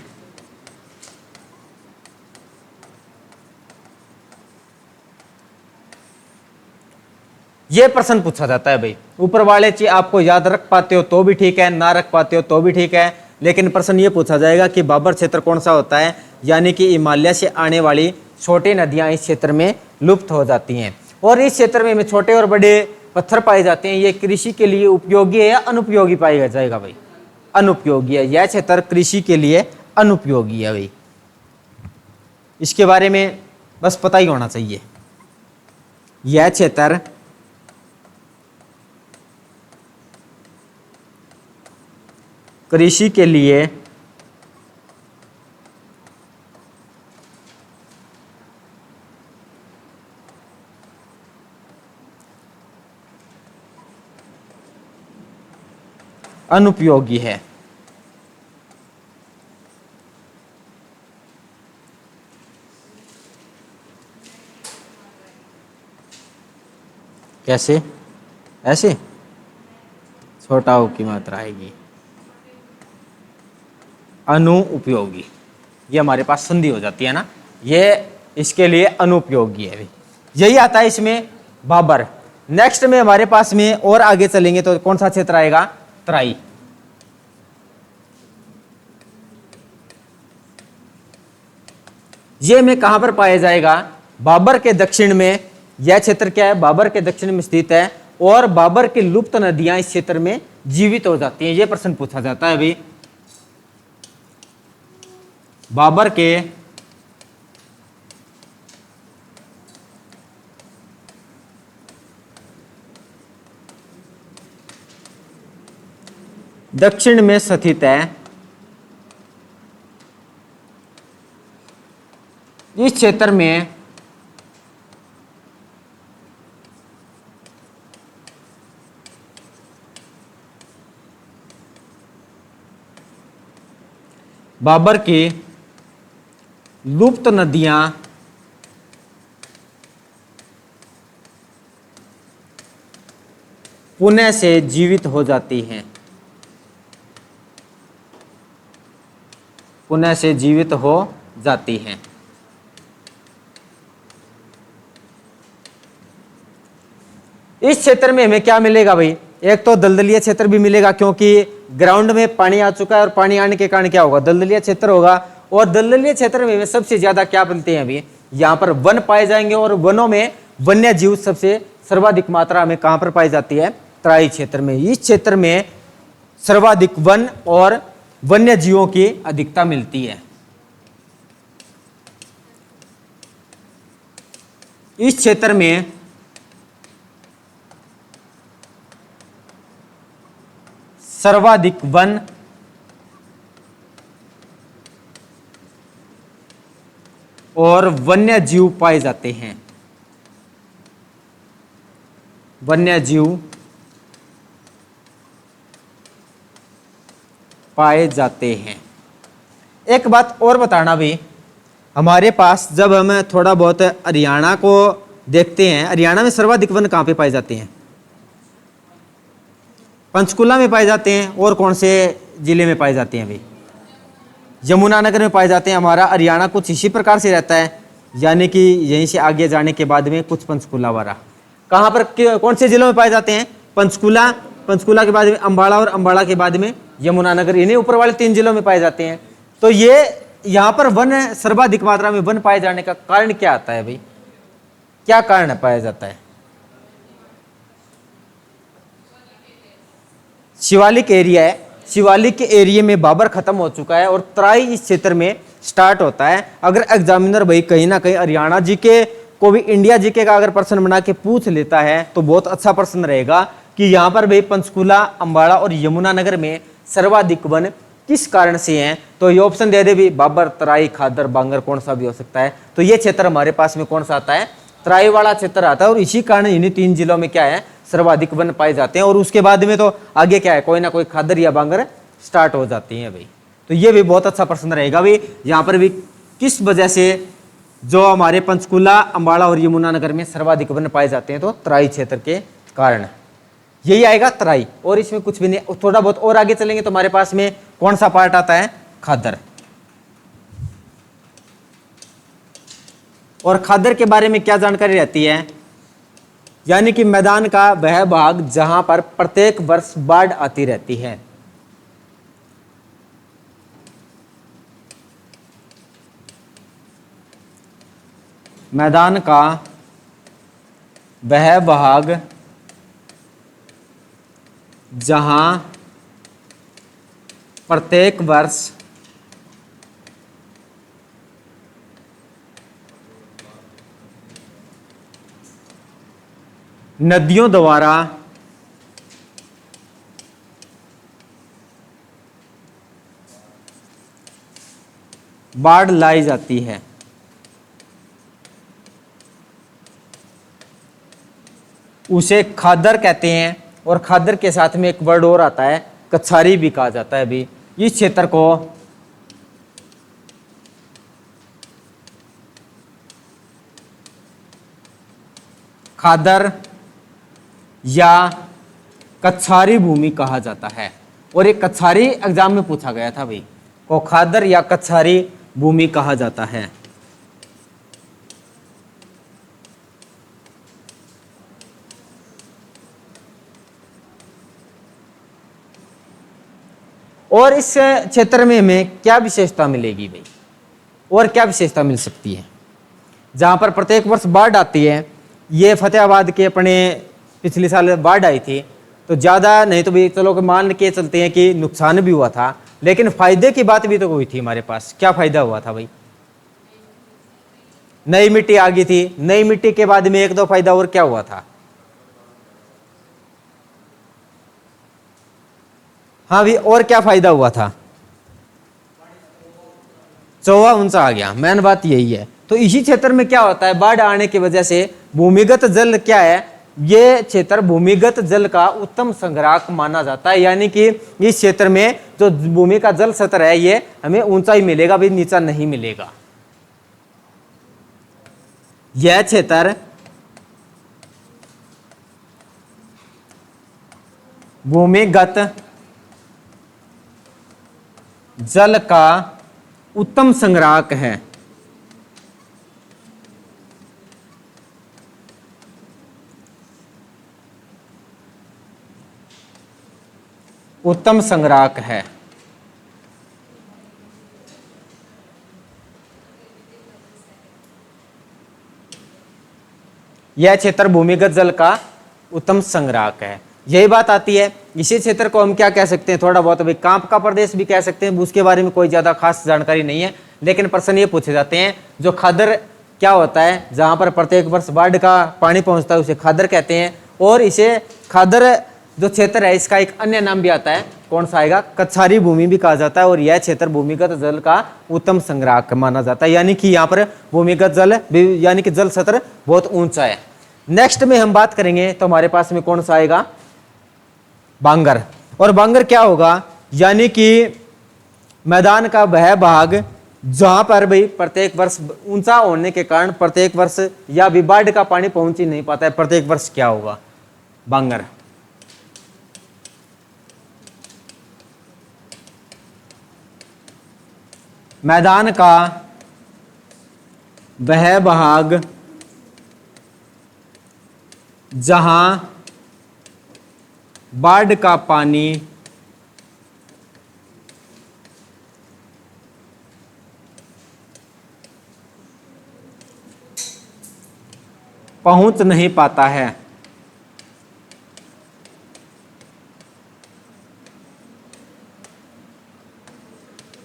Speaker 1: यह प्रश्न पूछा जाता है भाई। ऊपर वाले चीज आपको याद रख पाते हो तो भी ठीक है, ना रख पाते हो तो भी ठीक है, लेकिन प्रश्न ये पूछा जाएगा कि बाबर क्षेत्र कौन सा होता है, यानी कि हिमालय से आने वाली छोटी नदियां इस क्षेत्र में लुप्त हो जाती हैं। और इस क्षेत्र में छोटे और बड़े पत्थर पाए जाते हैं। ये कृषि के लिए उपयोगी है या अनुपयोगी पाया जाएगा भाई? अनुपयोगी है। यह क्षेत्र कृषि के लिए अनुपयोगी है भाई। इसके बारे में बस पता ही होना चाहिए। यह क्षेत्र कृषि के लिए अनुपयोगी है। कैसे? ऐसे छोटा ऊ की मात्रा आएगी अनुपयोगी। ये हमारे पास संधि हो जाती है ना, ये इसके लिए अनुपयोगी है। यही आता है इसमें बाबर। नेक्स्ट में हमारे पास में और आगे चलेंगे तो कौन सा क्षेत्र आएगा? तराई। ये में कहां पर पाया जाएगा? बाबर के दक्षिण में। यह क्षेत्र क्या है? बाबर के दक्षिण में स्थित है और बाबर की लुप्त नदियां इस क्षेत्र में जीवित हो जाती हैं। यह प्रश्न पूछा जाता है अभी। बाबर के दक्षिण में स्थित है। इस क्षेत्र में बाबर की लुप्त नदियां पुनः से जीवित हो जाती हैं। पुनः से जीवित हो जाती हैं। इस क्षेत्र में हमें क्या मिलेगा भाई? एक तो दलदलीय क्षेत्र भी मिलेगा, क्योंकि ग्राउंड में पानी आ चुका है और पानी आने के कारण क्या होगा? दलदलीय क्षेत्र होगा। और दलदलीय क्षेत्र में सबसे ज्यादा क्या मिलते हैं अभी? यहाँ पर वन पाए जाएंगे और वनों में वन्य जीव सबसे सर्वाधिक मात्रा में कहां पर पाई जाती है? तराई क्षेत्र में। इस क्षेत्र में सर्वाधिक वन और वन्य जीवों की अधिकता मिलती है। इस क्षेत्र में सर्वाधिक वन और वन्य जीव पाए जाते हैं। वन्य जीव पाए जाते हैं। एक बात और बताना भी, हमारे पास जब हम थोड़ा बहुत हरियाणा को देखते हैं, हरियाणा में सर्वाधिक वन कहां पे पाए जाते हैं? पंचकुला में पाए जाते हैं। और कौन से जिले में पाए जाते हैं भाई? यमुनानगर में पाए जाते हैं। हमारा हरियाणा कुछ इसी प्रकार से रहता है, यानी कि यहीं से आगे जाने के बाद में कुछ पंचकुला वाला। कहाँ पर कौन से जिलों में पाए जाते हैं? पंचकुला, पंचकुला के बाद में अम्बाड़ा और अम्बाड़ा के बाद में यमुनानगर। इन्हीं ऊपर वाले 3 जिलों में पाए जाते हैं। तो ये यहाँ पर वन सर्वाधिक मात्रा में वन पाए जाने का कारण क्या आता है भाई? क्या कारण पाया जाता है? शिवालिक एरिया है। शिवालिक के एरिया में बाबर खत्म हो चुका है और तराई इस क्षेत्र में स्टार्ट होता है। अगर एग्जामिनर भाई कहीं ना कहीं हरियाणा जीके को भी इंडिया जीके का अगर प्रश्न बना के पूछ लेता है तो बहुत अच्छा प्रश्न रहेगा कि यहाँ पर भाई पंचकुला, अम्बाड़ा और यमुनानगर में सर्वाधिक वन किस कारण से हैं? तो ये ऑप्शन दे दे भी, बाबर, तराई, खादर, बांगर, कौन सा भी हो सकता है। तो ये क्षेत्र हमारे पास में कौन सा आता है? तराई वाला क्षेत्र आता है। और इसी कारण इन्हीं 3 जिलों में क्या है? सर्वाधिक वन पाए जाते हैं। और उसके बाद में तो आगे क्या है, कोई ना कोई खादर या बांगर स्टार्ट हो जाती हैं भाई। तो ये भी बहुत अच्छा प्रश्न रहेगा भाई, यहाँ पर भी किस वजह से जो हमारे पंचकुला, अंबाला और यमुनानगर में सर्वाधिक वन पाए जाते हैं, तो तराई क्षेत्र के कारण यही आएगा, तराई। और इसमें कुछ भी नहीं। थोड़ा बहुत और आगे चलेंगे तो हमारे पास में कौन सा पार्ट आता है, खादर। और खादर के बारे में क्या जानकारी रहती है, यानी कि मैदान का वह भाग जहां पर प्रत्येक वर्ष बाढ़ आती रहती है। मैदान का वह भाग जहां प्रत्येक वर्ष नदियों द्वारा बाढ़ लाई जाती है। उसे खादर कहते हैं। और खादर के साथ में एक वर्ड और आता है, कछारी भी कहा जाता है अभी। इस क्षेत्र को खादर या कछारी भूमि कहा जाता है। और एक कछारी एग्जाम में पूछा गया था भाई, को खादर या कछारी भूमि कहा जाता है। और इस क्षेत्र में हमें क्या विशेषता मिलेगी भाई, और क्या विशेषता मिल सकती है, जहां पर प्रत्येक वर्ष बाढ़ आती है। ये फतेहाबाद के अपने पिछले साल बाढ़ आई थी, तो ज़्यादा नहीं तो भी चलो मान के चलते हैं कि नुकसान भी हुआ था, लेकिन फायदे की बात भी तो हुई थी हमारे पास। क्या फायदा हुआ था भाई, नई मिट्टी आ गई थी। नई मिट्टी के बाद में एक दो फायदा और क्या हुआ था, हाँ भी, और क्या फायदा हुआ था, चौवा ऊंचा आ गया। मेन बात यही है। तो इसी क्षेत्र में क्या होता है, बाढ़ आने की वजह से भूमिगत जल क्या है, ये क्षेत्र भूमिगत जल का उत्तम संग्राहक माना जाता है। यानी कि इस क्षेत्र में जो भूमि का जल स्तर है, ये हमें ऊंचा ही मिलेगा भी, नीचा नहीं मिलेगा। यह क्षेत्र भूमिगत जल का उत्तम संग्राहक है। उत्तम संग्राहक है। यह क्षेत्र भूमिगत जल का उत्तम संग्राहक है। यही बात आती है। इसी क्षेत्र को हम क्या कह सकते हैं, थोड़ा बहुत अभी कांप का प्रदेश भी कह सकते हैं। उसके बारे में कोई ज्यादा खास जानकारी नहीं है, लेकिन प्रश्न ये पूछे जाते हैं, जो खादर क्या होता है, जहां पर प्रत्येक वर्ष बाढ़ का पानी पहुंचता है, उसे खादर कहते हैं। और इसे खादर जो क्षेत्र है, इसका एक अन्य नाम भी आता है, कौन सा आएगा, कछारी भूमि भी कहा जाता है। और यह क्षेत्र भूमिगत जल का उत्तम संग्राहक माना जाता है। यानी कि यहाँ पर भूमिगत जल यानी कि जल स्तर बहुत ऊंचा है। नेक्स्ट में हम बात करेंगे तो हमारे पास में कौन सा आएगा, बांगर। और बांगर क्या होगा, यानी कि मैदान का वह भाग जहां पर भाई प्रत्येक वर्ष ऊंचा होने के कारण प्रत्येक वर्ष या भी बाढ़ का पानी पहुंच ही नहीं पाता है, प्रत्येक वर्ष क्या होगा, बांगर। मैदान का वह भाग जहां बाढ़ का पानी पहुंच नहीं पाता है,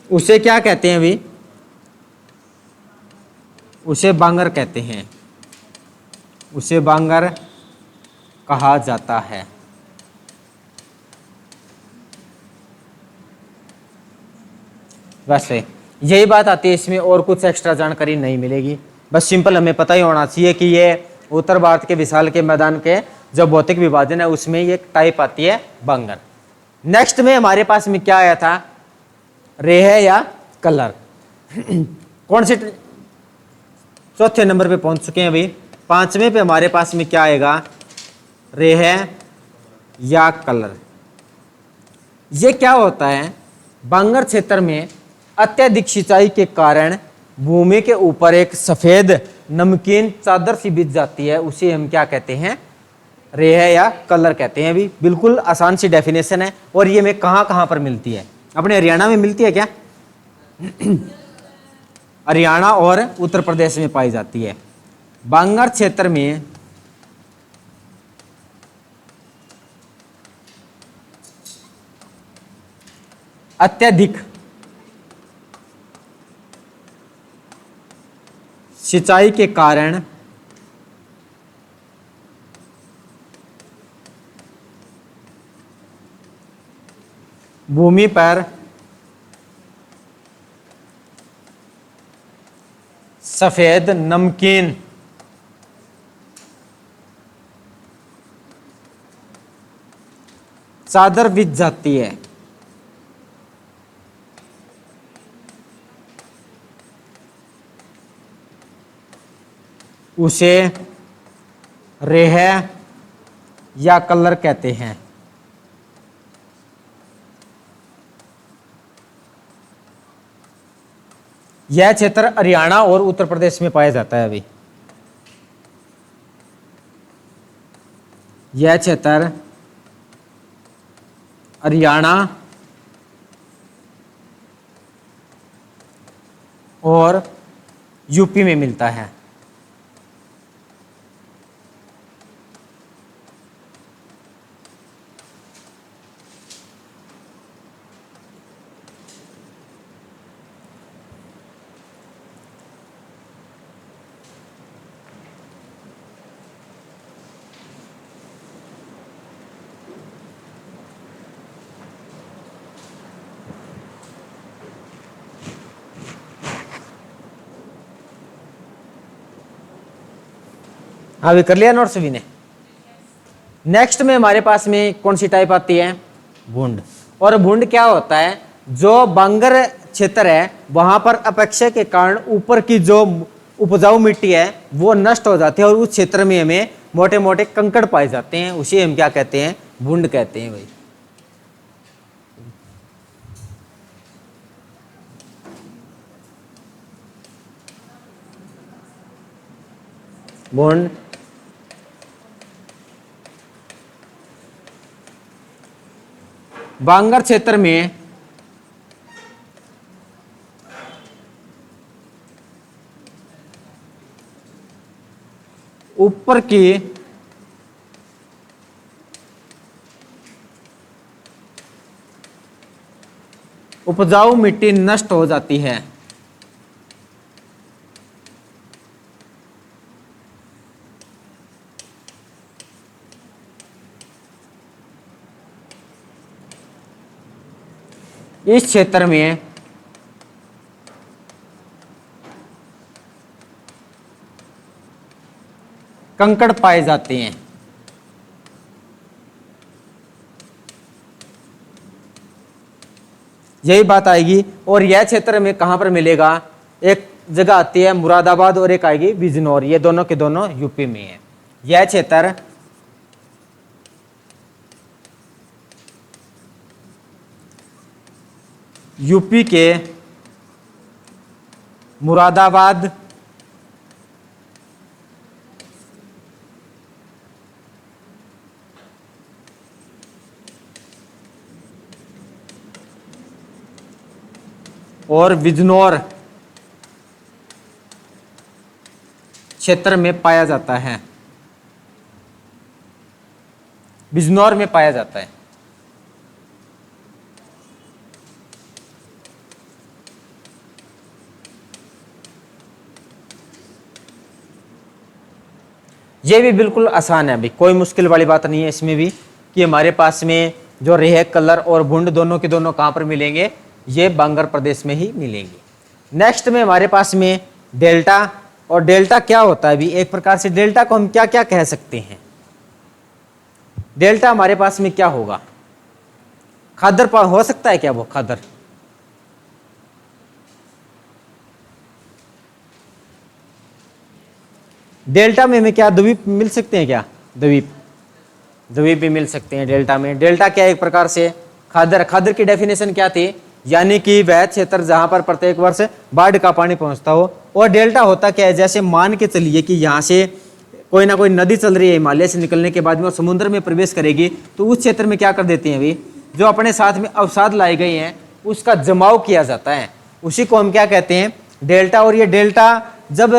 Speaker 1: उसे क्या कहते हैं अभी, उसे बांगर कहते हैं, उसे बांगर कहा जाता है। वैसे यही बात आती है, इसमें और कुछ एक्स्ट्रा जानकारी नहीं मिलेगी। बस सिंपल हमें पता ही होना चाहिए कि ये उत्तर भारत के विशाल के मैदान के जो भौतिक विभाजन है उसमें ये टाइप आती है बांगर। नेक्स्ट में हमारे पास में क्या आया था, रेह या कलर। कौन से चौथे नंबर पे पहुंच चुके हैं अभी। पांचवें पे हमारे पास में क्या आएगा, रेह या कलर। ये क्या होता है, बांगर क्षेत्र में अत्यधिक सिंचाई के कारण भूमि के ऊपर एक सफेद नमकीन चादर सी बिछ जाती है, उसे हम क्या कहते हैं, रेह या कलर कहते हैं। अभी बिल्कुल आसान सी डेफिनेशन है। और ये में कहां कहां पर मिलती है, अपने हरियाणा में मिलती है क्या? हरियाणा और उत्तर प्रदेश में पाई जाती है। बांगर क्षेत्र में अत्यधिक सिंचाई के कारण भूमि पर सफेद नमकीन चादर बिछ जाती है। उसे रेह या कलर कहते हैं। यह क्षेत्र हरियाणा और उत्तर प्रदेश में पाया जाता है। अभी यह क्षेत्र हरियाणा और यूपी में मिलता है। अभी कर लिया नोट सभी ने। नेक्स्ट में हमारे पास में कौन सी टाइप आती है, भूंड। और भूंड क्या होता है, जो बांगर क्षेत्र है वहां पर अपेक्षा के कारण ऊपर की जो उपजाऊ मिट्टी है वो नष्ट हो जाती है और उस क्षेत्र में हमें मोटे मोटे कंकड़ पाए जाते हैं, उसे हम क्या कहते हैं, भूंड कहते हैं भाई। भूंड बांगर क्षेत्र में ऊपर की उपजाऊ मिट्टी नष्ट हो जाती है। इस क्षेत्र में कंकड़ पाए जाते हैं। यही बात आएगी। और यह क्षेत्र में कहां पर मिलेगा, एक जगह आती है मुरादाबाद और एक आएगी बिजनौर, ये दोनों के दोनों यूपी में है। यह क्षेत्र यूपी के मुरादाबाद और बिजनौर क्षेत्र में पाया जाता है। बिजनौर में पाया जाता है। ये भी बिल्कुल आसान है अभी, कोई मुश्किल वाली बात नहीं है इसमें भी, कि हमारे पास में जो रेह कलर और भूंड दोनों के दोनों कहां पर मिलेंगे, ये बांगर प्रदेश में ही मिलेंगे। नेक्स्ट में हमारे पास में डेल्टा। और डेल्टा क्या होता है अभी, एक प्रकार से डेल्टा को हम क्या क्या कह सकते हैं, डेल्टा हमारे पास में क्या होगा? खादर हो सकता है क्या वो खादर? डेल्टा में हमें क्या द्वीप मिल सकते हैं क्या? द्वीप भी मिल सकते हैं डेल्टा में। डेल्टा क्या है? एक प्रकार से खादर। खादर की डेफिनेशन क्या थी? यानी कि वह क्षेत्र जहां पर प्रत्येक वर्ष बाढ़ का पानी पहुंचता हो। और डेल्टा होता क्या है? जैसे मान के चलिए कि यहाँ से कोई ना कोई नदी चल रही है हिमालय से निकलने के बाद में और समुद्र में प्रवेश करेगी, तो उस क्षेत्र में क्या कर देती हैं अभी, जो अपने साथ में अवसाद लाए गए हैं उसका जमाव किया जाता है, उसी को हम क्या कहते हैं? डेल्टा। और ये डेल्टा जब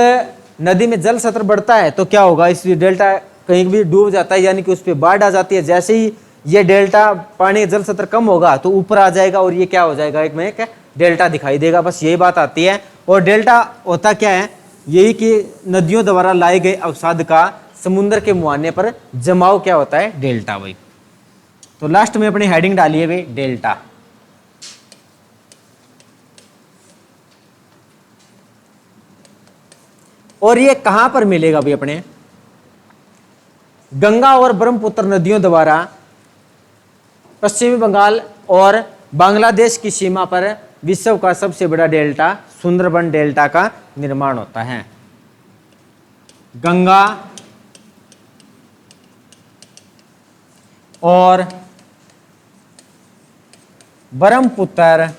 Speaker 1: नदी में जल स्तर बढ़ता है तो क्या होगा? इस डेल्टा कहीं भी डूब जाता है, यानी कि उस पर बाढ़ आ जाती है। जैसे ही ये डेल्टा पानी जल स्तर कम होगा तो ऊपर आ जाएगा और ये क्या हो जाएगा? एक में क्या डेल्टा दिखाई देगा। बस यही बात आती है। और डेल्टा होता क्या है? यही कि नदियों द्वारा लाए गए अवसाद का समुद्र के मुहाने पर जमाव क्या होता है? डेल्टा। भाई तो लास्ट में अपनी हेडिंग डालिए भाई डेल्टा। और ये कहां पर मिलेगा भाई? अपने गंगा और ब्रह्मपुत्र नदियों द्वारा पश्चिमी बंगाल और बांग्लादेश की सीमा पर विश्व का सबसे बड़ा डेल्टा सुंदरबन डेल्टा का निर्माण होता है। गंगा और ब्रह्मपुत्र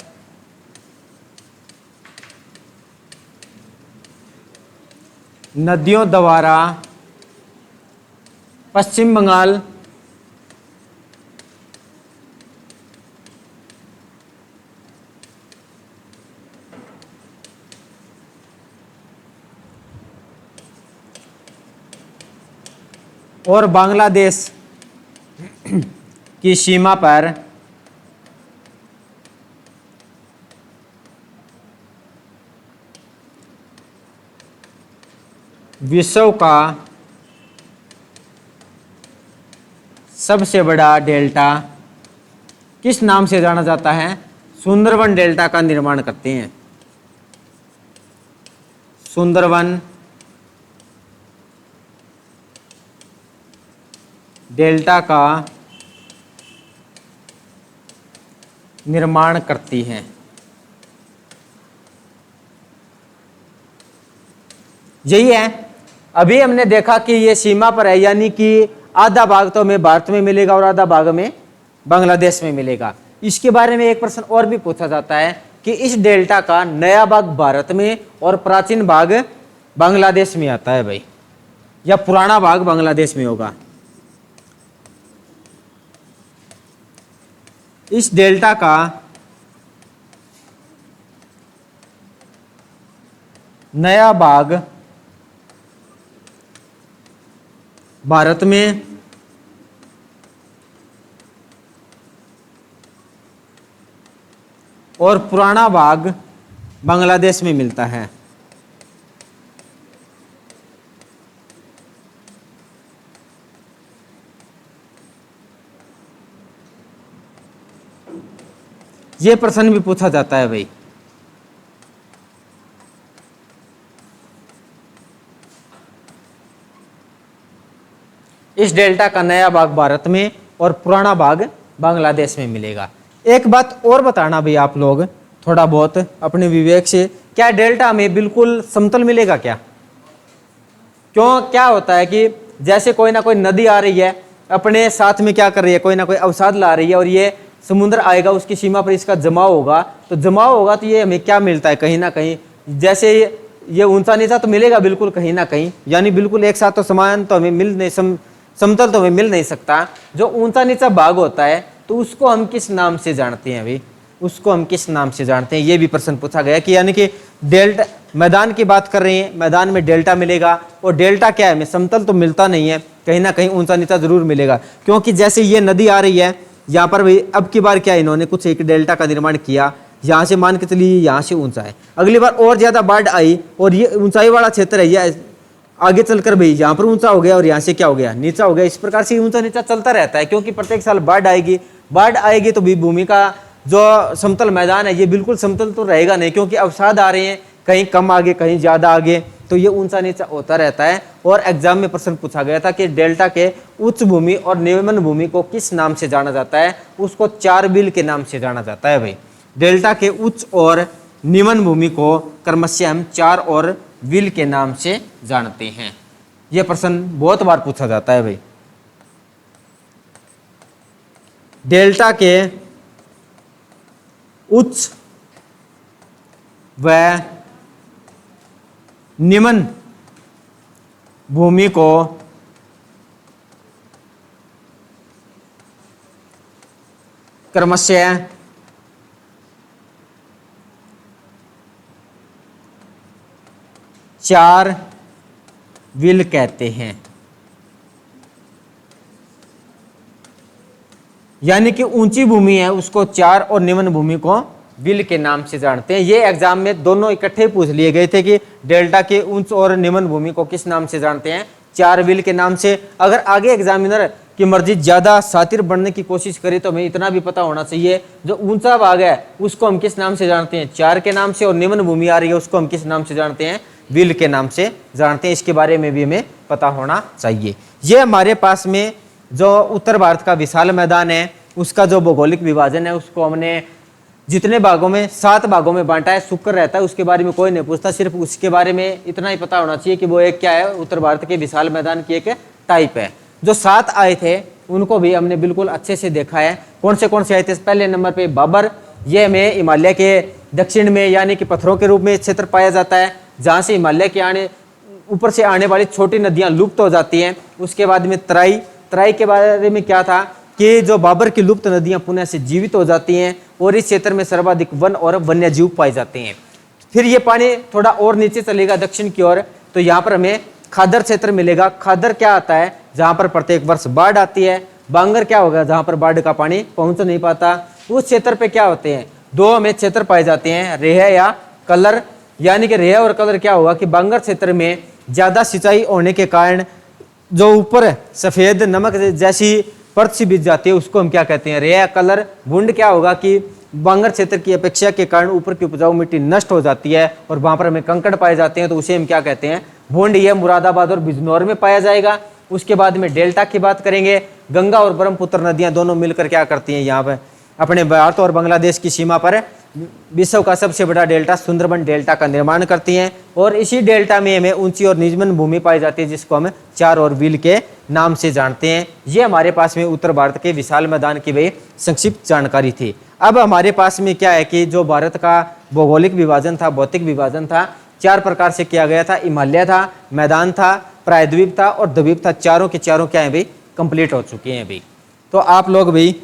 Speaker 1: नदियों द्वारा पश्चिम बंगाल और बांग्लादेश की सीमा पर विश्व का सबसे बड़ा डेल्टा किस नाम से जाना जाता है? सुंदरबन डेल्टा का निर्माण करते हैं। सुंदरबन डेल्टा का निर्माण करती है। यही है। अभी हमने देखा कि ये सीमा पर है, यानी कि आधा भाग तो हमें भारत में मिलेगा और आधा भाग में बांग्लादेश में मिलेगा। इसके बारे में एक प्रश्न और भी पूछा जाता है कि इस डेल्टा का नया भाग भारत में और प्राचीन भाग बांग्लादेश में आता है भाई, या पुराना भाग बांग्लादेश में होगा। इस डेल्टा का नया भाग भारत में और पुराना भाग बांग्लादेश में मिलता है। यह प्रश्न भी पूछा जाता है भाई। इस डेल्टा का नया भाग भारत में और पुराना भाग बांग्लादेश में मिलेगा। एक बात और बताना भाई आप लोग थोड़ा बहुत अपने विवेक से, क्या डेल्टा में बिल्कुल समतल मिलेगा क्या? क्यों? क्या होता है कि जैसे कोई ना कोई नदी आ रही है, अपने साथ में क्या कर रही है, कोई ना कोई अवसाद ला रही है और ये समुद्र आएगा, उसकी सीमा पर इसका जमाव होगा, तो जमाव होगा तो ये हमें क्या मिलता है? कहीं ना कहीं जैसे ये ऊंचा नीचा तो मिलेगा बिल्कुल कहीं ना कहीं, यानी बिल्कुल एक साथ तो समान तो हमें मिल नहीं, समतल तो हमें मिल नहीं सकता। जो ऊंचा नीचा भाग होता है तो उसको हम किस नाम से जानते हैं भाई? उसको हम किस नाम से जानते हैं? ये भी प्रश्न पूछा गया कि यानी कि डेल्टा, मैदान की बात कर रहे हैं, मैदान में डेल्टा मिलेगा और डेल्टा क्या है? हमें समतल तो मिलता नहीं है, कहीं ना कहीं ऊंचा नीचा जरूर मिलेगा। क्योंकि जैसे ये नदी आ रही है यहाँ पर भाई, अब की बार क्या इन्होंने कुछ एक डेल्टा का निर्माण किया, यहाँ से मान के चलिए यहाँ से ऊंचा है, अगली बार और ज्यादा बाढ़ आई और ये ऊंचाई वाला क्षेत्र है, ये आगे चलकर भाई यहाँ पर ऊंचा हो गया और यहाँ से क्या हो गया? नीचा हो गया। इस प्रकार से ऊंचा नीचा चलता रहता है, क्योंकि प्रत्येक साल बाढ़ आएगी तो भी भूमि का जो समतल मैदान है ये बिल्कुल समतल तो रहेगा नहीं, क्योंकि अवसाद आ रहे हैं, कहीं कम आगे कहीं ज्यादा आगे, तो ये ऊंचा नीचा होता रहता है। और एग्जाम में प्रश्न पूछा गया था कि डेल्टा के उच्च भूमि और निम्न भूमि को किस नाम से जाना जाता है, उसको 4 बिल के नाम से जाना जाता है भाई। डेल्टा के उच्च और निम्न भूमि को क्रमशः हम 4 और बिल के नाम से जानते हैं। यह प्रश्न बहुत बार पूछा जाता है भाई। डेल्टा के उच्च व निम्न भूमि को क्रमशः चार विल कहते हैं। यानी कि ऊंची भूमि है उसको 4 और निम्न भूमि को विल के नाम से जानते हैं। ये एग्जाम में दोनों इकट्ठे पूछ लिए गए थे कि डेल्टा के उच्च और निम्न भूमि को किस नाम से जानते हैं, 4 विल के नाम से। अगर आगे एग्जामिनर की मर्जी ज्यादा शातिर बनने की कोशिश करे तो हमें इतना भी पता होना चाहिए जो ऊंचा भाग है उसको हम किस नाम से जानते हैं, 4 के नाम से, और निम्न भूमि आ रही है उसको हम किस नाम से जानते हैं, विल के नाम से जानते हैं। इसके बारे में भी हमें पता होना चाहिए। ये हमारे पास में जो उत्तर भारत का विशाल मैदान है उसका जो भौगोलिक विभाजन है उसको हमने जितने भागों में 7 भागों में बांटा है। शुक्र रहता है उसके बारे में कोई नहीं पूछता, सिर्फ उसके बारे में इतना ही पता होना चाहिए कि वो एक क्या है, उत्तर भारत के विशाल मैदान की एक टाइप है। जो 7 आए थे उनको भी हमने बिल्कुल अच्छे से देखा है। कौन से आए थे? पहले नंबर पे बाबर, ये हमें हिमालय के दक्षिण में यानी कि पत्थरों के रूप में क्षेत्र पाया जाता है जहाँ से हिमालय के ऊपर से आने वाली छोटी नदियाँ लुप्त हो जाती हैं। उसके बाद में तराई के बारे में क्या था कि जो बाबर की लुप्त नदियां पुनः से जीवित हो जाती हैं और इस क्षेत्र में सर्वाधिक वन और वन्य जीव पाए जाते हैं। फिर ये पानी थोड़ा और नीचे चलेगा दक्षिण की ओर, तो यहाँ पर हमें खादर क्षेत्र मिलेगा। खादर क्या आता है? जहाँ पर प्रत्येक वर्ष बाढ़ आती है। बांगर क्या होगा? जहाँ पर बाढ़ का पानी पहुंच नहीं पाता। उस क्षेत्र पे क्या होते हैं? 2 हमें क्षेत्र पाए जाते हैं, रेह या कलर। यानी कि रेह और कलर क्या होगा कि बांगर क्षेत्र में ज्यादा सिंचाई होने के कारण जो ऊपर सफेद नमक जैसी परत सी बिछ जाती है उसको हम क्या कहते हैं? रेह कलर। भुंड क्या होगा कि बांगर क्षेत्र की अपेक्षा के कारण ऊपर की उपजाऊ मिट्टी नष्ट हो जाती है और वहां पर हमें कंकड़ पाए जाते हैं तो उसे हम क्या कहते हैं? भुंड। यह मुरादाबाद और बिजनौर में पाया जाएगा। उसके बाद में डेल्टा की बात करेंगे। गंगा और ब्रह्मपुत्र नदियां दोनों मिलकर क्या करती हैं? यहाँ पर अपने भारत और बांग्लादेश की सीमा पर विश्व का सबसे बड़ा डेल्टा सुंदरबन डेल्टा का निर्माण करती हैं और इसी डेल्टा में हमें ऊंची और निम्न भूमि पाई जाती है जिसको हम 4 और विल के नाम से जानते हैं। ये हमारे पास में उत्तर भारत के विशाल मैदान की भी संक्षिप्त जानकारी थी। अब हमारे पास में क्या है कि जो भारत का भौगोलिक विभाजन था, भौतिक विभाजन था, 4 प्रकार से किया गया था। हिमालय था, मैदान था, प्रायद्वीप था और द्वीप था। चारों के चारों क्या है भाई? कंप्लीट हो चुके हैं भाई। तो आप लोग भी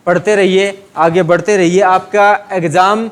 Speaker 1: पढ़ते रहिए, आगे बढ़ते रहिए। आपका एग्जाम